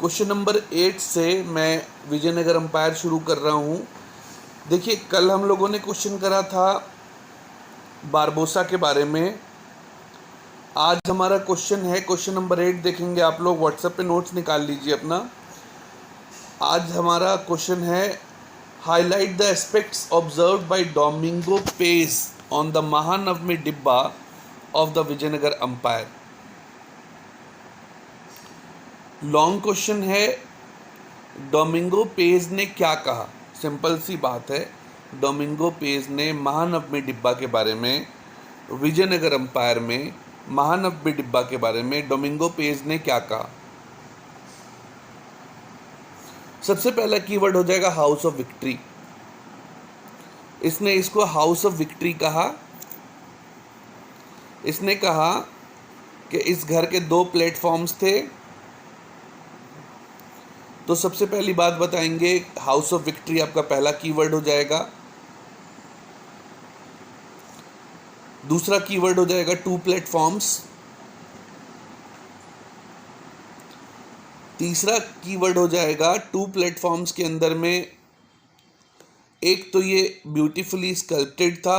Question number 8 से मैं Vijayanagar umpire शुरू कर रहा हूँ। देखिए, कल हम लोगों ने क्वेश्चन करा था बारबोसा के बारे में। आज हमारा क्वेश्चन है क्वेश्चन नंबर 8। देखेंगे आप लोग, व्हाट्सएप पे नोट्स निकाल लीजिए अपना। आज हमारा क्वेश्चन है, highlight the aspects observed by Domingo Paes on the Mahanavami Dibba of the Vijayanagara empire. Long question है, डोमिंगो पेज ने क्या कहा। सिंपल सी बात है, डोमिंगो पेज ने महानवमी डिब्बा के बारे में, विजयनगर अंपायर में महानवमी डिब्बा के बारे में डोमिंगो पेज ने क्या कहा। सबसे पहला कीवर्ड हो जाएगा हाउस ऑफ विक्ट्री। इसने इसको हाउस ऑफ विक्ट्री कहा। इसने कहा कि इस घर के 2 प्लेटफॉर्म्स थे। तो सबसे पहली बात बताएंगे, हाउस ऑफ विक्ट्री आपका पहला कीवर्ड हो जाएगा। दूसरा कीवर्ड हो जाएगा 2 प्लेटफॉर्म्स। तीसरा कीवर्ड हो जाएगा 2 प्लेटफॉर्म्स के अंदर में एक तो ये ब्यूटीफुली स्कल्प्टेड था,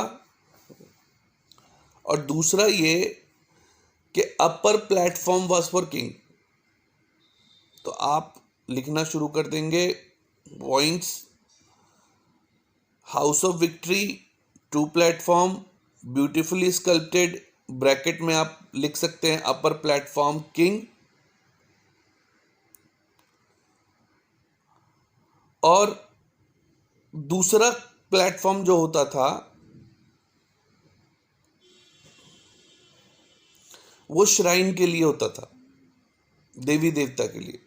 और दूसरा ये कि अपर प्लेटफॉर्म वाज फॉर किंग। तो आप लिखना शुरू कर देंगे points. House of victory, 2 platform, beautifully sculpted, bracket में आप लिख सकते हैं अपर प्लेटफॉर्म किंग। और दूसरा प्लेटफॉर्म जो होता था वो श्राइन के लिए होता था, देवी देवता के लिए।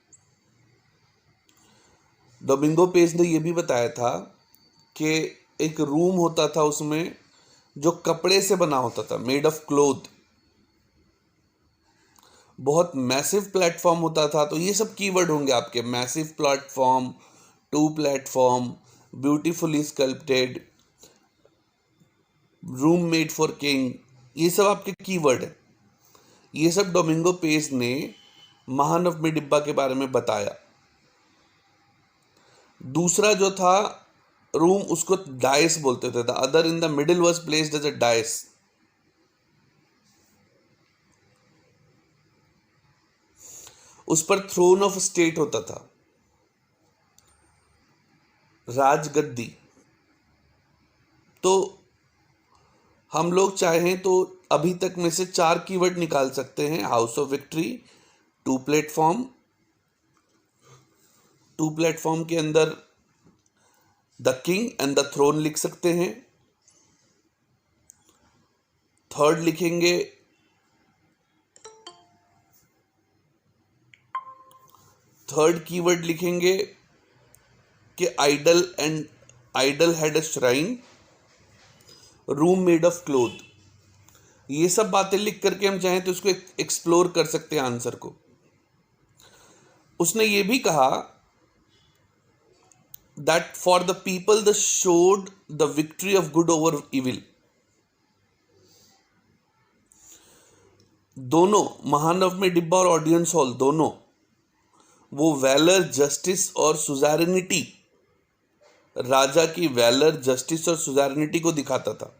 डोमिंगो पेज ने यह भी बताया था कि एक रूम होता था उसमें जो कपड़े से बना होता था, मेड ऑफ क्लोथ। बहुत मैसिव प्लेटफॉर्म होता था। तो ये सब कीवर्ड होंगे आपके, massive platform, 2 platform, beautifully sculpted, room made for king. ये सब आपके कीवर्ड है। ये सब डोमिंगो पेज ने महानवमी डिब्बा के बारे में बताया। दूसरा जो था रूम, उसको डाइस बोलते थे। The other in the middle was placed as a dice. उस पर थ्रोन ऑफ स्टेट होता था, राजगद्दी। तो हम लोग चाहें तो अभी तक में से 4 कीवर्ड निकाल सकते हैं। House of victory, 2 platform, 2 platform के अंदर the king and the throne लिख सकते हैं। थर्ड लिखेंगे थर्ड कीवर्ड लिखेंगे कि idol had a shrine, room made of cloth. ये सब बातें लिख करके हम चाहें तो इसको एक्सप्लोर कर सकते हैं आंसर को। उसने ये भी कहा that for the people the showed the victory of good over evil. दोनों, महानवमी डिब्बा और ऑडियंस हॉल, दोनों वो वैलर, जस्टिस और सुजारिनिटी, राजा की वैलर, जस्टिस और सुजारिनिटी को दिखाता था।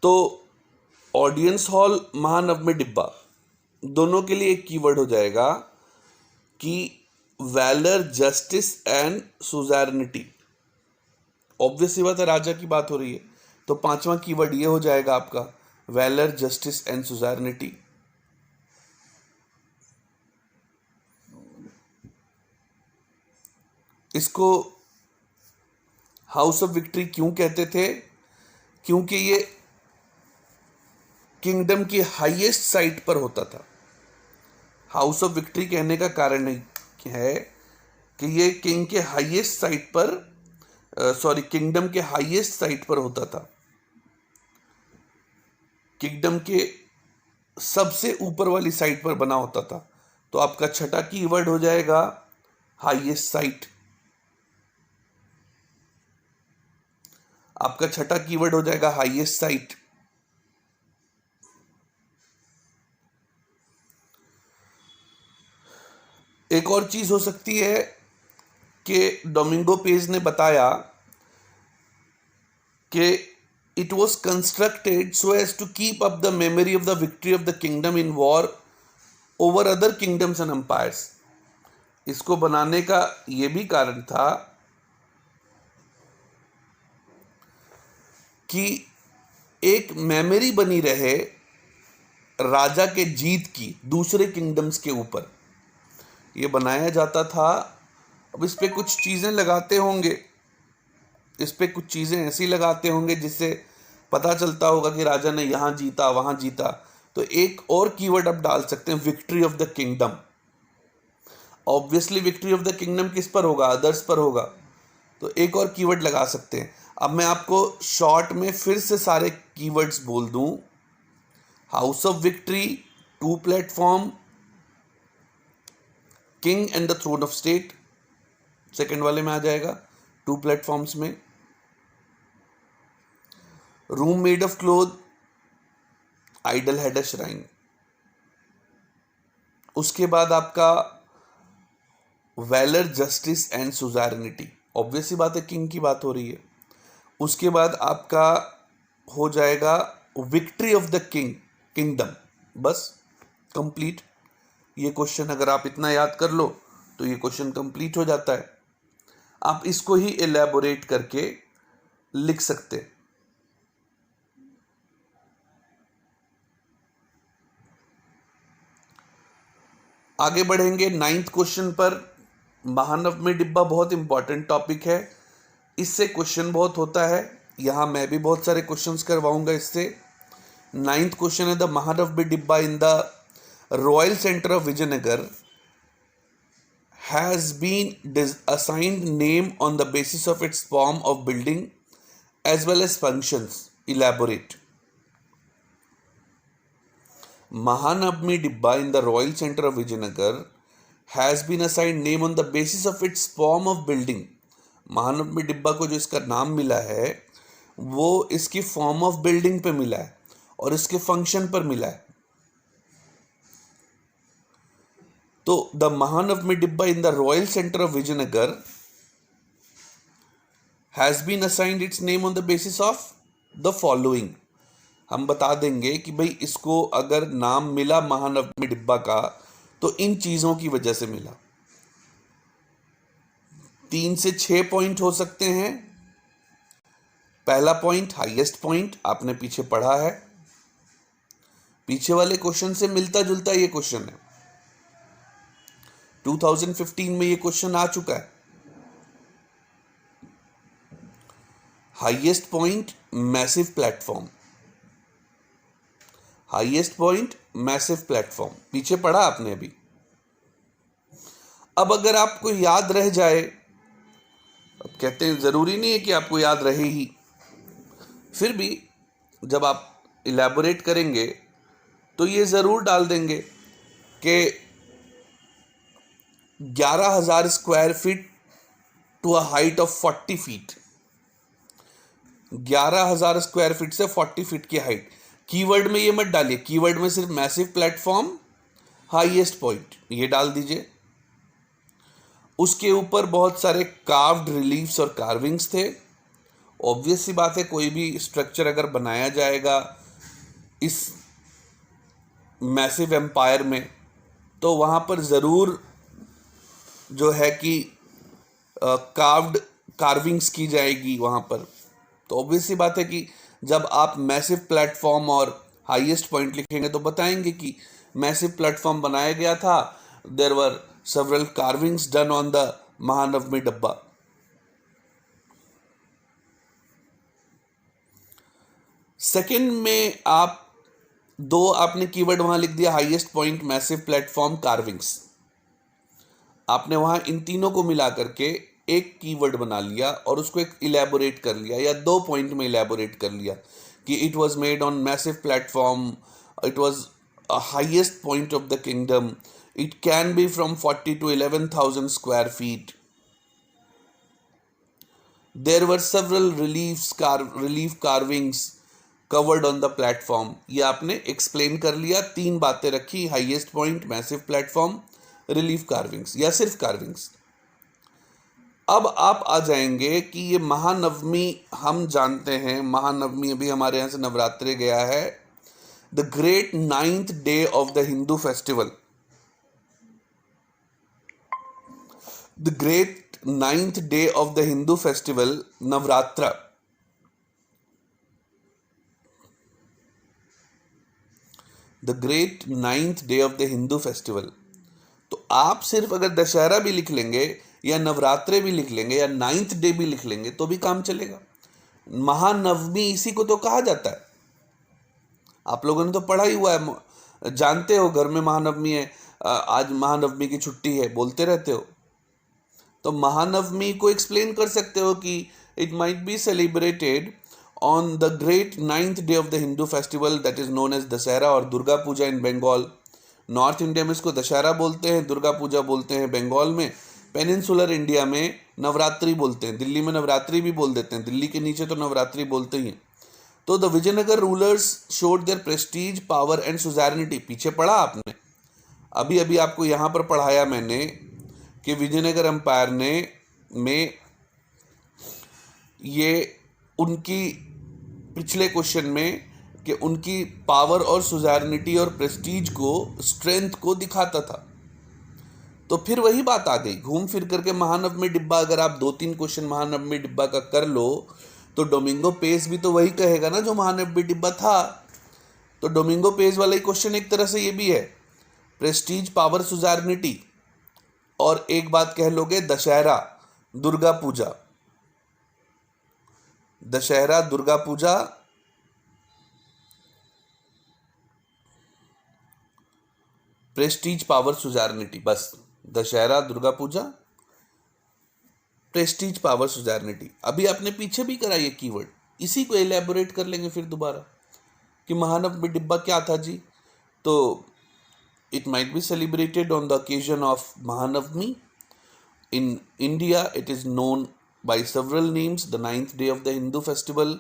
तो ऑडियंस हॉल, महानवमी डिब्बा, दोनों के लिए एक कीवर्ड हो जाएगा कि valour, justice and suzerainty. Obvious सी बात है, राजा की बात हो रही है। तो 5वां कीवर्ड ये हो जाएगा आपका, वैलर, जस्टिस एंड सुजारिनिटी। इसको हाउस ऑफ विक्ट्री क्यों कहते थे? क्योंकि ये किंगडम की हाईएस्ट साइट पर होता था। हाउस ऑफ विक्ट्री कहने का कारण है कि ये किंग के हाईएस्ट साइट पर, किंगडम के हाईएस्ट साइट पर होता था। किंगडम के सबसे ऊपर वाली साइट पर बना होता था। तो आपका छठा कीवर्ड हो जाएगा हाईएस्ट साइट। आपका छठा कीवर्ड हो जाएगा हाईएस्ट साइट। एक और चीज हो सकती है कि डोमिंगो पेज ने बताया कि it was constructed so as to keep up the memory of the victory of the kingdom in war over other kingdoms and empires. इसको बनाने का ये भी कारण था कि एक मेमोरी बनी रहे राजा के जीत की दूसरे किंगडम्स के ऊपर, ये बनाया जाता था। अब इस पे कुछ चीज़ें लगाते होंगे, इस पे कुछ चीज़ें ऐसी लगाते होंगे जिससे पता चलता होगा कि राजा ने यहाँ जीता वहाँ जीता। तो एक और कीवर्ड आप डाल सकते हैं, victory of the kingdom. Obviously victory of the kingdom किस पर होगा? अदर्स पर होगा। तो एक और कीवर्ड लगा सकते हैं। अब मैं आपको शॉर्ट में फिर से सारे कीवर्ड्स बोल दूं। House of victory, two platform, king and the throne of state, second वाले में आ जाएगा, टू प्लेटफॉर्म्स में। Room made of cloth, idol had a shrine. उसके बाद आपका valour, justice and suzerainty, obvious सी बात है किंग की बात हो रही है। उसके बाद आपका हो जाएगा विक्ट्री ऑफ द किंगडम। बस कंप्लीट। ये क्वेश्चन अगर आप इतना याद कर लो तो ये क्वेश्चन कंप्लीट हो जाता है। आप इसको ही एलैबोरेट करके लिख सकते हैं। आगे बढ़ेंगे 9th क्वेश्चन पर। महानवमी डिब्बा बहुत इंपॉर्टेंट टॉपिक है, इससे क्वेश्चन बहुत होता है। यहाँ मैं भी बहुत सारे क्वेश्चंस करवाऊंगा इससे। 9th क्वेश्चन है, the Mahanavami Dibba in the royal centre of Vijayanagar has been assigned name on the basis of its form of building as well as functions. Elaborate. Mahanavami Dibba in the Royal Centre of Vijayanagar has been assigned name on the basis of its form of building. Mahanavami डिब्बा को जो इसका नाम मिला है वो इसकी form of building पे मिला है और इसके फंक्शन पर मिला है। तो the Mahanavami Dibba in the royal centre of Vijayanagar has been assigned its name on the basis of the following. हम बता देंगे कि भाई इसको अगर नाम मिला महानवमी डिब्बा का तो इन चीजों की वजह से मिला। 3 से 6 पॉइंट हो सकते हैं। पहला पॉइंट, हाईएस्ट पॉइंट, आपने पीछे पढ़ा है, पीछे वाले क्वेश्चन से मिलता जुलता ये क्वेश्चन है। 2015 में ये क्वेश्चन आ चुका है। Highest point, massive platform, highest point, massive platform, पीछे पढ़ा आपने अभी। अब अगर आपको याद रह जाए, अब कहते हैं जरूरी नहीं है कि आपको याद रहे ही, फिर भी जब आप इलैबोरेट करेंगे तो ये जरूर डाल देंगे कि 11,000 square feet to a height of 40 feet. 11,000 square feet से 40 फीट की हाइट। कीवर्ड में ये मत डालिए, कीवर्ड में सिर्फ मैसिव प्लेटफॉर्म, हाईएस्ट पॉइंट ये डाल दीजिए। उसके ऊपर बहुत सारे कार्व्ड रिलीफ्स और कार्विंग्स थे। ऑब्वियस सी बात है, कोई भी स्ट्रक्चर अगर बनाया जाएगा इस मैसिव एम्पायर में तो वहाँ पर ज़रूर जो है कि कार्विंग्स की जाएगी वहाँ पर। तो ऑब्वियस सी बात है कि जब आप मैसिव प्लेटफॉर्म और हाईएस्ट पॉइंट लिखेंगे तो बताएंगे कि मैसिव प्लेटफॉर्म बनाया गया था, there were several carvings done on the Mahanavami Dibba. Second में आप दो आपने कीवर्ड वहां लिख दिया, highest point, massive platform, carvings. आपने वहां इन तीनों को मिला करके एक कीवर्ड बना लिया और उसको एक इलैबोरेट कर लिया या 2 पॉइंट में इलैबोरेट कर लिया कि it was made on massive platform, it was a highest point of the kingdom, it can be from 40 to 11,000 square feet. There were several relief carvings covered on the platform. ये आपने explain कर लिया, 3 बातें रखी, highest point, massive platform, relief carvings या सिर्फ carvings. अब आप आ जाएंगे कि ये महानवमी, हम जानते हैं महानवमी अभी हमारे यहाँ से नवरात्रि गया है, the great 9th day of the Hindu festival, the great 9th day of the Hindu festival Navratra, the great 9th day of the Hindu festival. तो आप सिर्फ अगर दशहरा भी लिख लेंगे या नवरात्रे भी लिख लेंगे या 9th डे भी लिख लेंगे तो भी काम चलेगा। महानवमी इसी को तो कहा जाता है। आप लोगों ने तो पढ़ा ही हुआ है, जानते हो घर में महानवमी है, आज महानवमी की छुट्टी है, बोलते रहते हो। तो महानवमी को एक्सप्लेन कर सकते हो कि it might be celebrated on the great 9th day of the Hindu festival that is known as Dussehra और Durga Puja in Bengal. North India में इसको दशहरा बोलते हैं, दुर्गा पूजा बोलते हैं। बंगाल में, पेनिनसुलर इंडिया में नवरात्रि बोलते हैं। दिल्ली में नवरात्रि भी बोल देते हैं, दिल्ली के नीचे तो नवरात्रि बोलते ही हैं। तो the Vijayanagara rulers showed their prestige, power and suzerainty. पीछे पढ़ा आपने, अभी अभी आपको यहाँ पर पढ़ाया मैंने कि विजयनगर एम्पायर में ये उनकी पिछले क्वेश्चन में कि उनकी पावर और सुजारिनिटी और प्रेस्टीज को, स्ट्रेंथ को दिखाता था। तो फिर वही बात आ गई घूम फिर करके महानवमी डिब्बा। अगर आप 2-3 क्वेश्चन महानवमी डिब्बा का कर लो तो डोमिंगो पेस भी तो वही कहेगा ना जो महानवमी डिब्बा था। तो डोमिंगो पेस वाला ही क्वेश्चन एक तरह से ये भी है, प्रेस्टीज, पावर, सुजारिनिटी। और एक बात कह लोगे, दशहरा, दुर्गा पूजा, दशहरा, दुर्गा पूजा, प्रेस्टीज, पावर, सुजारिनिटी, बस दशहरा, दुर्गा पूजा, प्रेस्टीज, पावर, सुजारिनिटी। अभी आपने पीछे भी करा ये कीवर्ड, इसी को एलैबोरेट कर लेंगे फिर दोबारा कि महानवमी डिब्बा क्या था जी। तो it might be celebrated on the occasion of Mahanavami. In India it is known by several names, the 9th day of the Hindu festival.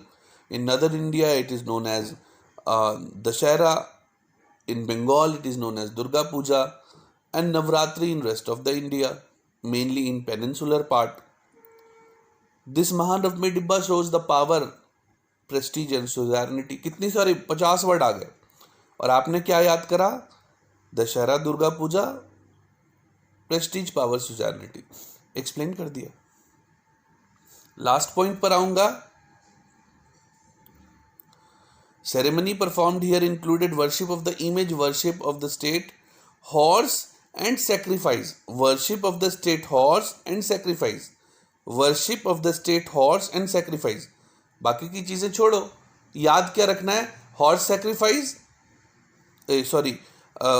In northern India it is known as Dashera. In Bengal it is known as Durga Puja, and Navratri in rest of the India, mainly in peninsular part. This Mahanavami Dibba shows the power, prestige and suzerainty. कितनी सारी 50 word आ गए और आपने क्या याद करा? Dussehra, Durga Puja, prestige, power, suzerainty, explain कर दिया। लास्ट पॉइंट पर आऊंगा। Ceremony performed here included worship of the image, worship of the state horse and sacrifice, worship of the state horse and sacrifice, worship of the state horse and sacrifice. बाकी की चीजें छोड़ो, याद क्या रखना है? Horse sacrifice,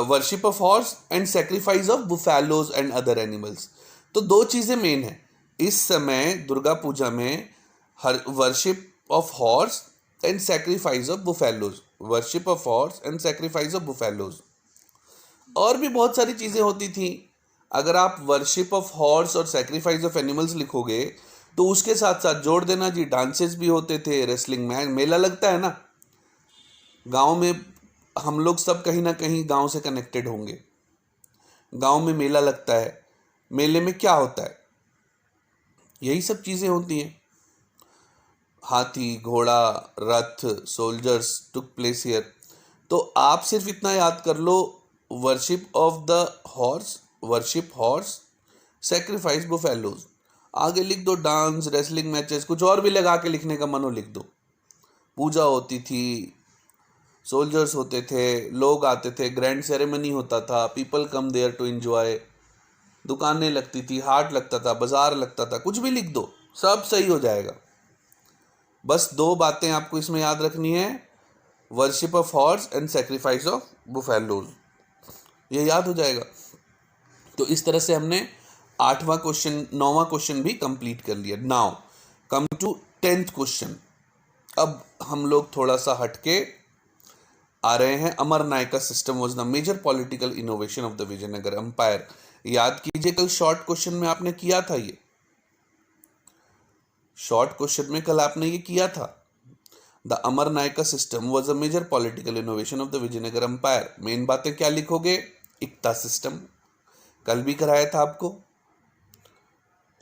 worship of horse and sacrifice of buffaloes and other animals. तो 2 चीजें मेन है इस समय दुर्गा पूजा में, हर worship of horse and sacrifice of buffaloes, worship of horse and sacrifice of buffaloes. और भी बहुत सारी चीजें होती थी। अगर आप वर्शिप ऑफ हॉर्स और सैक्रिफाइस ऑफ एनिमल्स लिखोगे तो उसके साथ साथ जोड़ देना जी, डांसेस भी होते थे, रेसलिंग मैच, मेला लगता है ना गांव में। हम लोग सब कहीं ना कहीं गांव से कनेक्टेड होंगे। गांव में मेला लगता है, मेले में क्या होता है? यही सब चीजें होती हैं। हाथी, घोड़ा, रथ, सोल्जर्स टुक प्लेस हियर। तो आप सिर्फ इतना याद कर लो, worship of the horse, worship horse, sacrifice buffaloes. आगे लिख दो डांस, रेसलिंग मैचेस, कुछ और भी लगा के लिखने का मन हो लिख दो। पूजा होती थी, सोल्जर्स होते थे, लोग आते थे, ग्रैंड सेरेमनी होता था, people come there to enjoy, दुकानें लगती थी, हाट लगता था, बाजार लगता था, कुछ भी लिख दो, सब सही हो जाएगा। बस 2 बातें आपको इसमें याद रखनी है, worship of horse and sacrifice of buffaloes, ये याद हो जाएगा। तो इस तरह से हमने 8वां क्वेश्चन, 9वां क्वेश्चन भी कंप्लीट कर लिया। Now come to 10th question. अब हम लोग थोड़ा सा हटके आ रहे हैं। Amara Nayaka system was the major political innovation of the Vijayanagar empire. याद कीजिए कल शॉर्ट क्वेश्चन में आपने किया था, ये शॉर्ट क्वेश्चन में कल आपने ये किया था। The Amar Nayaka system was a major political innovation of the Vijayanagar empire. Main बातें क्या लिखोगे? इक्ता सिस्टम, कल भी कराया था आपको,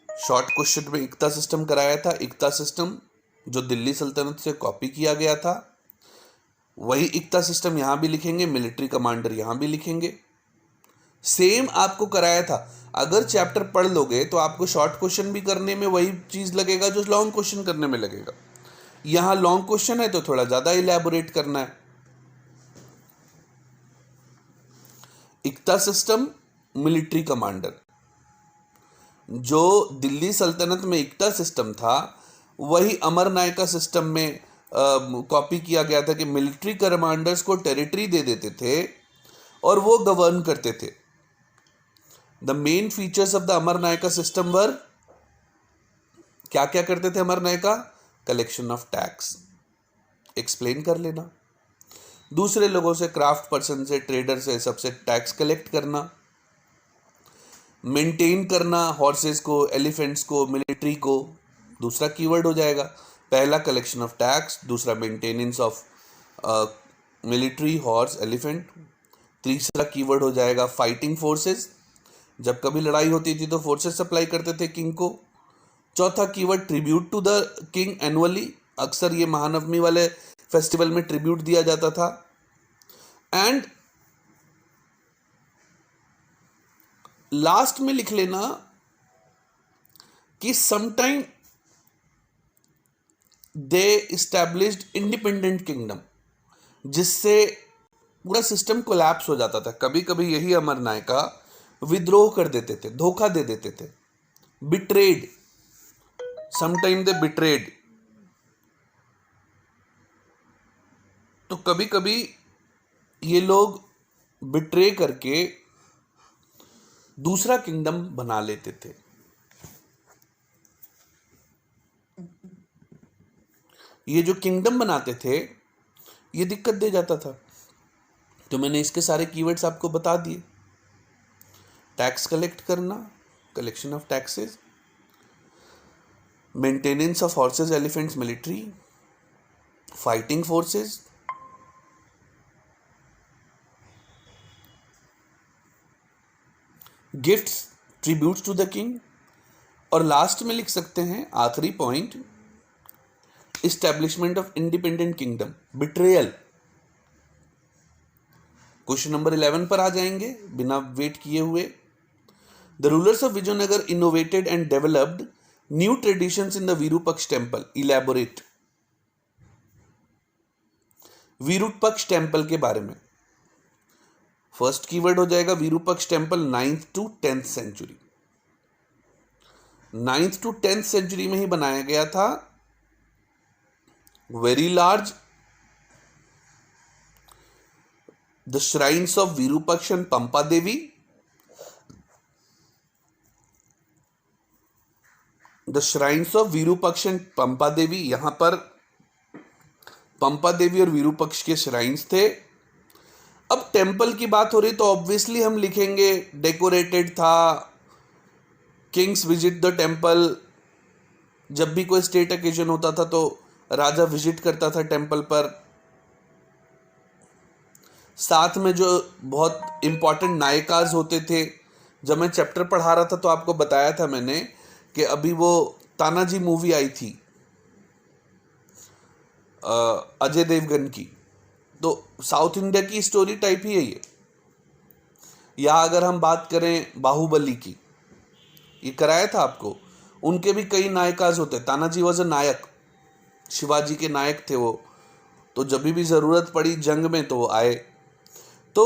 शॉर्ट क्वेश्चन में इक्ता सिस्टम कराया था। इक्ता सिस्टम जो दिल्ली सल्तनत से कॉपी किया गया था, वही इक्ता सिस्टम यहां भी लिखेंगे, मिलिट्री कमांडर यहां भी लिखेंगे, सेम आपको कराया था। अगर चैप्टर पढ़ लोगे तो आपको शॉर्ट क्वेश्चन भी करने में वही चीज लगेगा जो लॉन्ग क्वेश्चन करने में लगेगा। यहां लॉन्ग क्वेश्चन है तो थोड़ा ज्यादा इलैबोरेट करना है। इक्ता सिस्टम, मिलिट्री कमांडर, जो दिल्ली सल्तनत में इक्ता सिस्टम था वही अमरनायका सिस्टम में कॉपी किया गया था कि मिलिट्री कमांडर्स को टेरिटरी दे देते थे और वो गवर्न करते थे। The main features of the Amaranayaka system were, क्या क्या करते थे Amaranayaka? Collection of tax, explain कर लेना, दूसरे लोगों से, क्राफ्ट पर्सन से, ट्रेडर से, सबसे टैक्स कलेक्ट करना, मेंटेन करना हॉर्सेस को, एलिफेंट्स को, मिलिट्री को, दूसरा कीवर्ड हो जाएगा। पहला कलेक्शन ऑफ टैक्स, दूसरा maintenance of military, horse, elephant, तीसरा कीवर्ड हो जाएगा फाइटिंग फोर्सेस, जब कभी लड़ाई होती थी तो फोर्सेस सप्लाई करते थे किंग को। चौथा keyword tribute to the king annually, अक्सर ये महानवमी वाले फेस्टिवल में ट्रिब्यूट दिया जाता था। एंड लास्ट में लिख लेना कि sometime they established independent kingdom, जिससे पूरा सिस्टम कोलैप्स हो जाता था। कभी कभी यही अमरनायका विद्रोह कर देते थे, धोखा दे देते थे, बिट्रेड, समटाइम दे बिट्रेड। तो कभी कभी ये लोग बिट्रे करके दूसरा किंगडम बना लेते थे। ये जो किंगडम बनाते थे ये दिक्कत दे जाता था। तो मैंने इसके सारे कीवर्ड्स आपको बता दिए। टैक्स कलेक्ट करना, collection of taxes, maintenance of horses, elephants, military, fighting forces, gifts, tributes to the king, और लास्ट में लिख सकते हैं आखिरी point, establishment of independent kingdom, betrayal. Question number 11 पर आ जाएंगे बिना वेट किए हुए। The rulers of Vijayanagar innovated and developed new traditions in the Virupaksha temple, elaborate. Virupaksha temple के बारे में फर्स्ट कीवर्ड हो जाएगा Virupaksha temple, 9th to 10th century. 9th to 10th century में ही बनाया गया था। Very large, the shrines of Virupaksha and Pampa Devi, the shrines of Virupaksha and Pampa Devi, यहां पर पंपा देवी और विरूपक्ष के श्राइन्स थे। अब टेम्पल की बात हो रही तो ऑब्वियसली हम लिखेंगे डेकोरेटेड था, किंग्स विजिट द टेम्पल। जब भी कोई स्टेट ओकेजन होता था तो राजा विजिट करता था टेम्पल पर। साथ में जो बहुत इंपॉर्टेंट नायकाज होते थे, जब मैं चैप्टर पढ़ा रहा था तो आपको बताया था मैंने कि अभी वो तानाजी मूवी आई थी अजय देवगन की, तो साउथ इंडिया की स्टोरी टाइप ही है ये। या अगर हम बात करें बाहुबली की, ये कराया था आपको, उनके भी कई नायकाज होते। तानाजी वॉज अ नायक, शिवाजी के नायक थे वो, तो जब भी ज़रूरत पड़ी जंग में तो वो आए। तो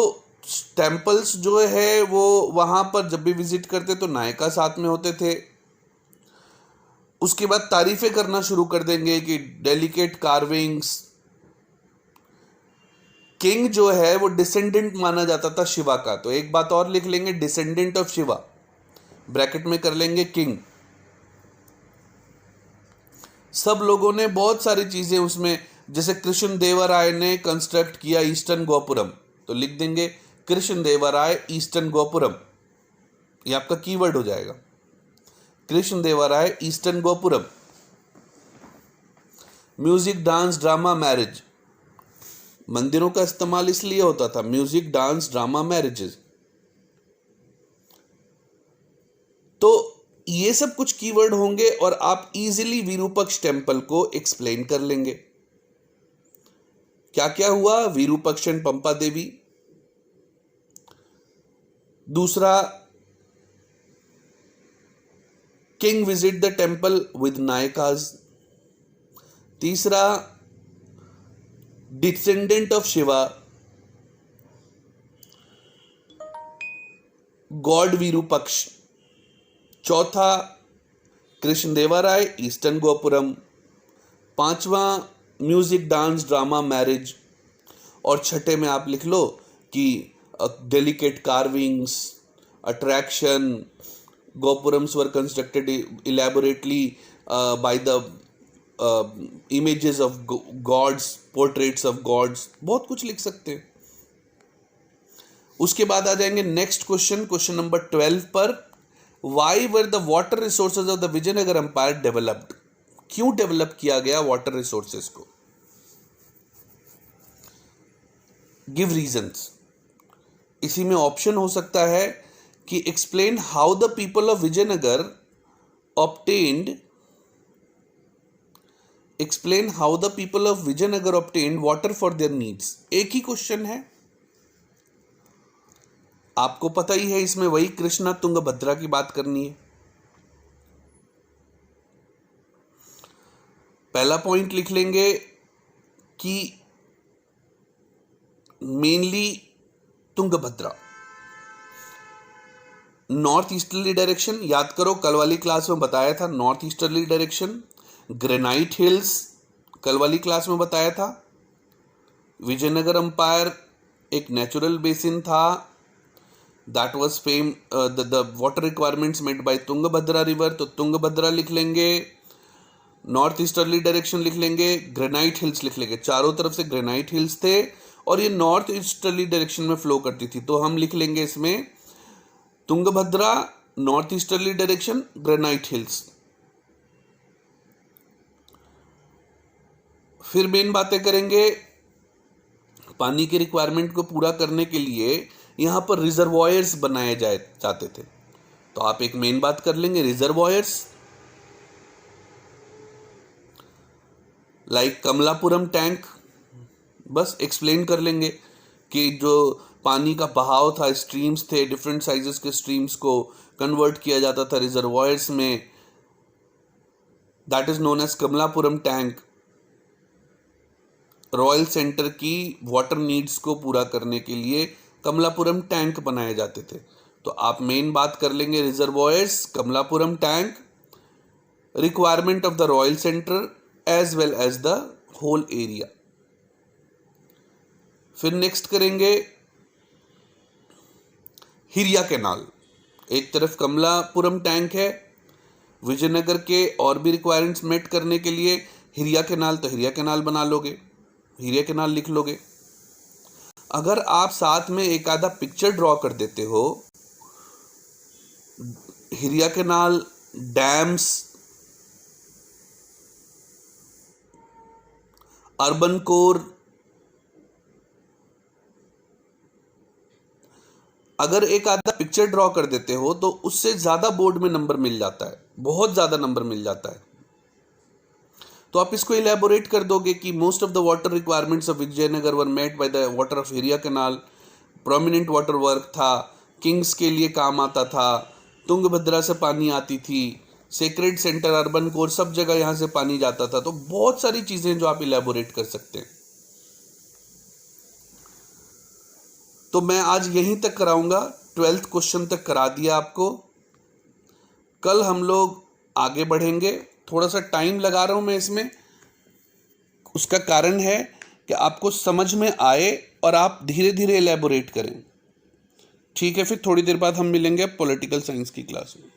टेम्पल्स जो है वो वहाँ पर जब भी विजिट करते तो नायका साथ में होते थे। उसके बाद तारीफें करना शुरू कर देंगे कि डेलिकेट कार्विंग्स। किंग जो है वो डिसेंडेंट माना जाता था शिवा का, तो एक बात और लिख लेंगे, डिसेंडेंट ऑफ शिवा, ब्रैकेट में कर लेंगे किंग। सब लोगों ने बहुत सारी चीजें उसमें, जैसे कृष्ण देवराय ने कंस्ट्रक्ट किया ईस्टर्न गोपुरम, तो लिख देंगे कृष्ण देवराय ईस्टर्न गोपुरम, ये आपका कीवर्ड हो जाएगा, Krishna Devaraya eastern gopuram. Music, dance, drama, marriage, मंदिरों का इस्तेमाल इसलिए होता था, म्यूजिक, डांस, ड्रामा, मैरिजेस। तो ये सब कुछ कीवर्ड होंगे और आप इजीली विरूपक्ष टेम्पल को एक्सप्लेन कर लेंगे। क्या क्या हुआ, विरूपक्ष एंड पंपा देवी। दूसरा, king visit the temple with nayakas. तीसरा, descendant of Shiva, god Virupaksha. चौथा, कृष्णदेवराय ईस्टर्न गोपुरम। पांचवा, म्यूजिक डांस ड्रामा मैरिज। और छठे में आप लिख लो कि delicate carvings, attraction, gopurams were constructed elaborately by the images of gods, portraits of gods, बहुत कुछ लिख सकते हैं। उसके बाद आ जाएंगे नेक्स्ट क्वेश्चन, क्वेश्चन नंबर 12 पर। Why were the water resources of the Vijayanagar empire developed? क्यों डेवलप किया गया वाटर रिसोर्सेज को? Give reasons. इसी में ऑप्शन हो सकता है कि explain how the people of Vijayanagar obtained water for their needs. एक ही क्वेश्चन है, आपको पता ही है, इसमें वही कृष्णा तुंगभद्रा की बात करनी है। पहला पॉइंट लिख लेंगे कि mainly Tungabhadra, north easterly direction. याद करो, कल वाली क्लास में बताया था north easterly direction. Granite hills कल वाली क्लास में बताया था। विजयनगर एम्पायर एक नेचुरल बेसिन था, that was fame the water requirements met by Tungabhadra river, तो तुंगभद्रा लिख लेंगे। नॉर्थ ईस्टर्ली डायरेक्शन लिख लेंगे, ग्रेनाइट हिल्स लिख लेंगे। चारों तरफ से ग्रेनाइट हिल्स थे और ये नॉर्थ ईस्टर्ली डायरेक्शन में फ्लो करती थी, तो हम लिख लेंगे इसमें Tungabhadra, north easterly direction, granite hills. फिर मेन बातें करेंगे, पानी की रिक्वायरमेंट को पूरा करने के लिए यहां पर रिजर्वॉयर्स बनाए जाते थे, तो आप एक मेन बात कर लेंगे, रिजर्वॉयर्स लाइक कमलापुरम टैंक। बस एक्सप्लेन कर लेंगे कि जो पानी का बहाव था, स्ट्रीम्स थे, डिफरेंट साइजेस के स्ट्रीम्स को कन्वर्ट किया जाता था रिजर्वॉयर्स में, that is known as Kamalapuram tank. Royal centre की वाटर नीड्स को पूरा करने के लिए कमलापुरम टैंक बनाए जाते थे, तो आप मेन बात कर लेंगे reservoirs, Kamalapuram tank, requirement of the royal centre as well as the whole area. फिर नेक्स्ट करेंगे हिरिया कैनाल। एक तरफ कमलापुरम टैंक है, विजयनगर के और भी रिक्वायरमेंट्स मेट करने के लिए हिरिया कैनाल, तो हिरिया कैनाल बना लोगे, हिरिया कैनाल लिख लोगे। अगर आप साथ में एक आधा पिक्चर ड्रॉ कर देते हो, Hiriya canal, dams, urban core, अगर एक आधा पिक्चर ड्रॉ कर देते हो तो उससे ज्यादा बोर्ड में नंबर मिल जाता है, बहुत ज्यादा नंबर मिल जाता है। तो आप इसको इलेबोरेट कर दोगे कि most of the water requirements of Vijayanagara were met by the water of Hiriya canal. Prominent water work था, किंग्स के लिए काम आता था, तुंगभद्रा से पानी आती थी, सेक्रेड सेंटर, अर्बन कोर, सब जगह यहां से पानी जाता था। तो बहुत सारी चीजें जो आप इलेबोरेट कर सकते हैं। तो मैं आज यहीं तक कराऊंगा, 12th क्वेश्चन तक करा दिया आपको। कल हम लोग आगे बढ़ेंगे, थोड़ा सा टाइम लगा रहा हूं मैं इसमें, उसका कारण है कि आपको समझ में आए और आप धीरे धीरे इलेबोरेट करें। ठीक है, फिर थोड़ी देर बाद हम मिलेंगे पॉलिटिकल साइंस की क्लास में।